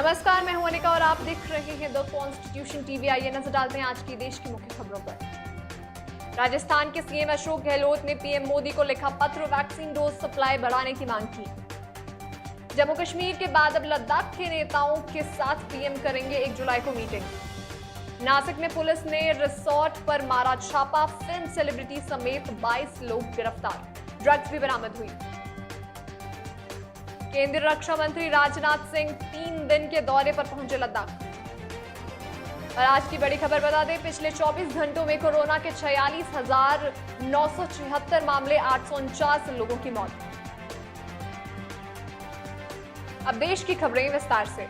नमस्कार, मैं हूं अनिका और आप देख रहे हैं द कॉन्स्टिट्यूशन टीवी। आइए नजर डालते हैं आज की देश की मुख्य खबरों पर। राजस्थान के सीएम अशोक गहलोत ने पीएम मोदी को लिखा पत्र, वैक्सीन डोज सप्लाई बढ़ाने की मांग की। जम्मू कश्मीर के बाद अब लद्दाख के नेताओं के साथ पीएम करेंगे 1 जुलाई को मीटिंग। नासिक में पुलिस ने रिसोर्ट पर मारा छापा, फिल्म सेलिब्रिटी समेत 22 लोग गिरफ्तार, ड्रग्स भी बरामद हुई। केंद्रीय रक्षा मंत्री राजनाथ सिंह 3 दिन के दौरे पर पहुंचे लद्दाख। और आज की बड़ी खबर बता दें, पिछले 24 घंटों में कोरोना के 46,976 मामले, 849 लोगों की मौत। अब देश की खबरें विस्तार से।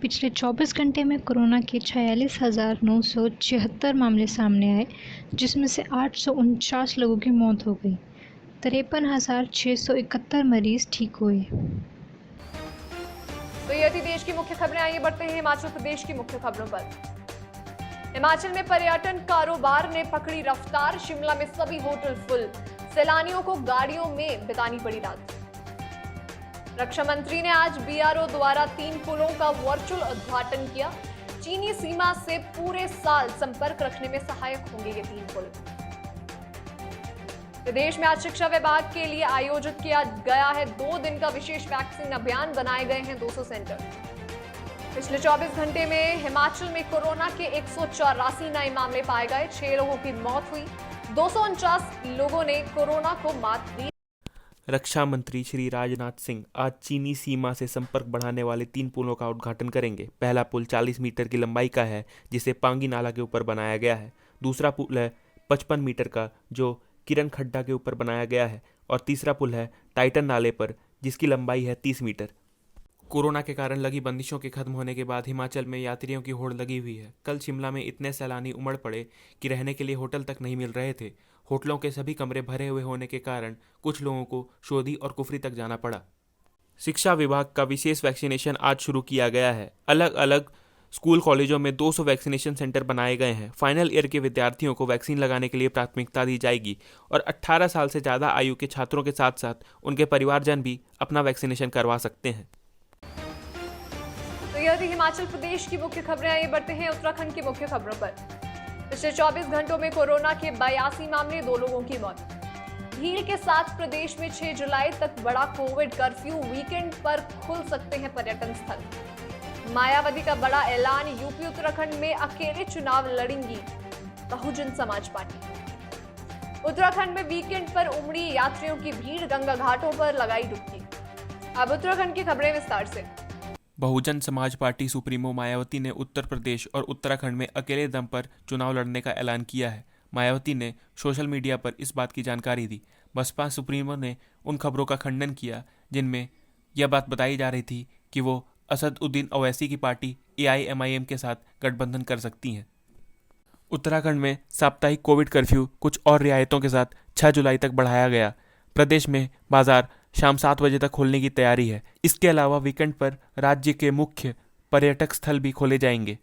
पिछले 24 घंटे में कोरोना के 46,976 मामले सामने आए, जिसमें से 849 लोगों की मौत हो गई। 53,671 मरीज ठीक हुए। तो ये थी देश की मुख्य खबरें। आइए बढ़ते हैं हिमाचल प्रदेश की मुख्य खबरों पर। हिमाचल में पर्यटन कारोबार ने पकड़ी रफ्तार, शिमला में सभी होटल फुल, सैलानियों को गाड़ियों में बितानी पड़ी रात। रक्षा मंत्री ने आज बीआरओ द्वारा 3 पुलों का वर्चुअल उद्घाटन किया। चीनी सीमा से पूरे साल संपर्क रखने में सहायक होंगे ये 3 पुल। प्रदेश में आज शिक्षा विभाग के लिए आयोजित किया गया है 2 दिन का विशेष वैक्सीन अभियान, बनाए गए हैं 200 सेंटर। पिछले 24 घंटे में हिमाचल में कोरोना के 184 नए मामले पाए गए, 6 लोगों की मौत हुई, 249 लोगों ने कोरोना को मात दी। रक्षा मंत्री श्री राजनाथ सिंह आज चीनी सीमा से संपर्क बढ़ाने वाले 3 पुलों का उद्घाटन करेंगे। पहला पुल 40 मीटर की लंबाई का है, जिसे पांगी नाला के ऊपर बनाया गया है। दूसरा पुल है 55 मीटर का, जो किरण खड्डा के ऊपर बनाया गया है। और तीसरा पुल है टाइटन नाले पर, जिसकी लंबाई है 30 मीटर। कोरोना के कारण लगी बंदिशों के खत्म होने के बाद हिमाचल में यात्रियों की होड़ लगी हुई है। कल शिमला में इतने सैलानी उमड़ पड़े कि रहने के लिए होटल तक नहीं मिल रहे थे। होटलों के सभी कमरे भरे हुए होने के कारण कुछ लोगों को शोधी और कुफरी तक जाना पड़ा। शिक्षा विभाग का विशेष वैक्सीनेशन आज शुरू किया गया है। अलग अलग स्कूल कॉलेजों में 200 वैक्सीनेशन सेंटर बनाए गए हैं। फाइनल ईयर के विद्यार्थियों को वैक्सीन लगाने के लिए प्राथमिकता दी जाएगी और 18 साल से ज़्यादा आयु के छात्रों के साथ साथ उनके परिवारजन भी अपना वैक्सीनेशन करवा सकते हैं। तो यह थी हिमाचल प्रदेश की मुख्य खबरें। आइए बढ़ते हैं उत्तराखंड की मुख्य खबरों पर। पिछले 24 घंटों में कोरोना के 82 मामले, 2 लोगों की मौत। भीड़ के साथ प्रदेश में 6 जुलाई तक बड़ा कोविड कर्फ्यू, वीकेंड पर खुल सकते हैं पर्यटन स्थल। मायावती का बड़ा ऐलान, यूपी उत्तराखंड में अकेले चुनाव लड़ेंगी बहुजन समाज पार्टी। उत्तराखंड में वीकेंड पर उमड़ी यात्रियों की भीड़, गंगा घाटों पर लगाई डुबकी। अब उत्तराखंड की खबरें विस्तार से। बहुजन समाज पार्टी सुप्रीमो मायावती ने उत्तर प्रदेश और उत्तराखंड में अकेले दम पर चुनाव लड़ने का ऐलान किया है। मायावती ने सोशल मीडिया पर इस बात की जानकारी दी। बसपा सुप्रीमो ने उन खबरों का खंडन किया जिनमें यह बात बताई जा रही थी कि वो असदुद्दीन ओवैसी की पार्टी AIMIM के साथ गठबंधन कर सकती हैं। उत्तराखंड में साप्ताहिक कोविड कर्फ्यू कुछ और रियायतों के साथ 6 जुलाई तक बढ़ाया गया। प्रदेश में बाजार शाम 7 बजे तक खोलने की तैयारी है। इसके अलावा वीकेंड पर राज्य के मुख्य पर्यटक स्थल भी खोले जाएंगे।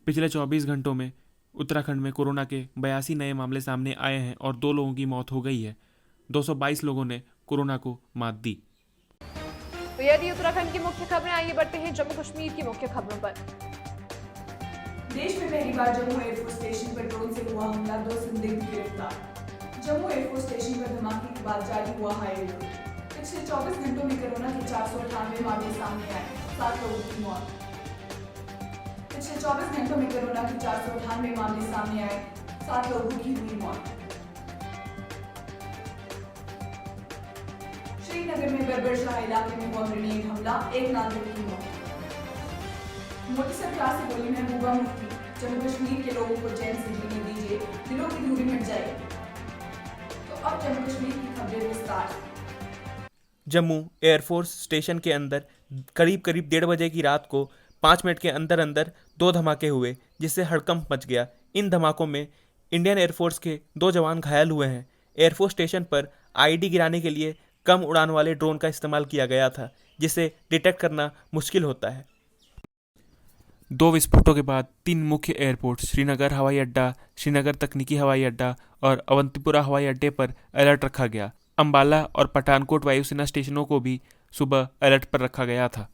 पिछले 24 घंटों में उत्तराखंड में कोरोना के 82 नए मामले सामने आए हैं और 2 लोगों की मौत हो गई है। 222 लोगों ने कोरोना को मात दी। तो यह थी उत्तराखंड की मुख्य खबरें। आइए बढ़ते हैं जम्मू कश्मीर की मुख्य खबरों पर। देश में पहली बार जम्मू एयरफोर्स स्टेशन पर ड्रोन से हुआ हमला, 2 संदिग्ध गिरफ्तार। जम्मू एयरफोर्स स्टेशन पर धमाके के बाद जारी हुआ हाई अलर्ट। पिछले 24 घंटों में कोरोना के 498 मामले सामने आए, 7 लोगों की मौत। पिछले 24 घंटों में कोरोना के 498 मामले सामने आए, 7 लोगों की हुई मौत। श्रीनगर में बर्बरशाह इलाके में हुआ ग्रेनेड हमला, 1 नागरिक की मौत। मोदी सरकार से बोली महबूबा मुफ्ती, जम्मू कश्मीर के लोगों को चैन से जीने दीजिए, दिलों की दूरी मिट जाएगी। तो अब जम्मू कश्मीर की खबरें विस्तार। जम्मू एयरफोर्स स्टेशन के अंदर करीब 1:30 बजे की रात को 5 मिनट के अंदर अंदर 2 धमाके हुए, जिससे हड़कंप मच गया। इन धमाकों में इंडियन एयरफोर्स के 2 जवान घायल हुए हैं। एयरफोर्स स्टेशन पर IED गिराने के लिए कम उड़ान वाले ड्रोन का इस्तेमाल किया गया था, जिसे डिटेक्ट करना मुश्किल होता है। 2 विस्फोटों के बाद 3 मुख्य एयरपोर्ट श्रीनगर हवाई अड्डा, श्रीनगर तकनीकी हवाई अड्डा और अवंतीपुरा हवाई अड्डे पर अलर्ट रखा गया। अंबाला और पठानकोट वायुसेना स्टेशनों को भी सुबह अलर्ट पर रखा गया था।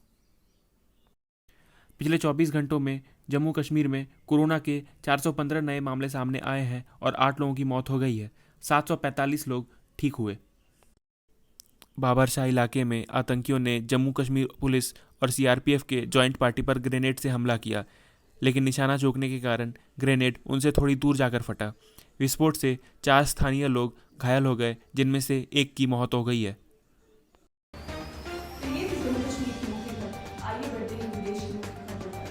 पिछले 24 घंटों में जम्मू कश्मीर में कोरोना के 415 नए मामले सामने आए हैं और 8 लोगों की मौत हो गई है। 745 लोग ठीक हुए। बाबरशाह इलाके में आतंकियों ने जम्मू कश्मीर पुलिस और सीआरपीएफ के जॉइंट पार्टी पर ग्रेनेड से हमला किया, लेकिन निशाना चूकने के कारण ग्रेनेड उनसे थोड़ी दूर जाकर फटा। विस्फोट से 4 स्थानीय लोग घायल हो गए, जिनमें से एक की मौत हो गई है। ये थी जम्मू कश्मीर की मुख्य खबर। आइए बढ़ते हैं विदेश की मुख्य खबरों पर।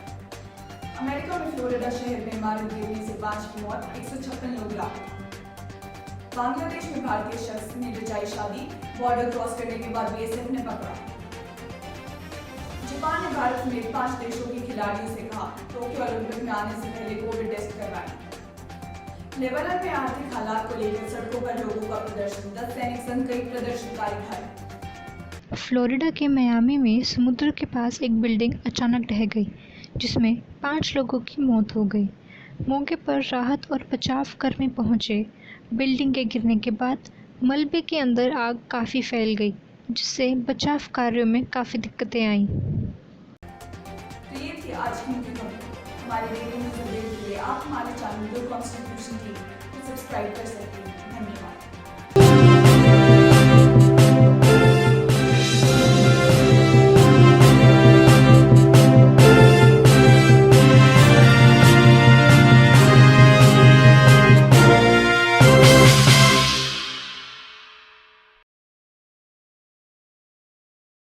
अमेरिका में फ्लोरिडा शहर में इमारत गिरने से 5 की मौत, 156 लोग लापता। बांग्लादेश में भारतीय शख्स ने रचाई शादी, बॉर्डर क्रॉस करने के बाद बीएसएफ ने पकड़ा। जापान ने भारत समेत 5 देशों के खिलाड़ियों से कहा टोक्यो ओलंपिक में आने से पहले कोविड टेस्ट करवाएं। लेबनान में आर्थिक हालात को लेकर सड़कों पर लोगों का प्रदर्शन, 10 सैनिक संग कई प्रदर्शनकारी घायल। फ्लोरिडा के मियामी में समुद्र के पास एक बिल्डिंग अचानक ढह गई, जिसमें 5 लोगों की मौत हो गई। मौके पर राहत और बचाव कर्मी पहुंचे। बिल्डिंग के गिरने के बाद मलबे के अंदर आग काफ़ी फैल गई, जिससे बचाव कार्यों में काफ़ी दिक्कतें आईं। तो ये थी आज की मुख्य खबर। हमारे रेडियो में अपडेट के लिए आप हमारे चैनल द कॉन्स्टिट्यूशन टीवी को सब्सक्राइब कर सकते हैं। धन्यवाद।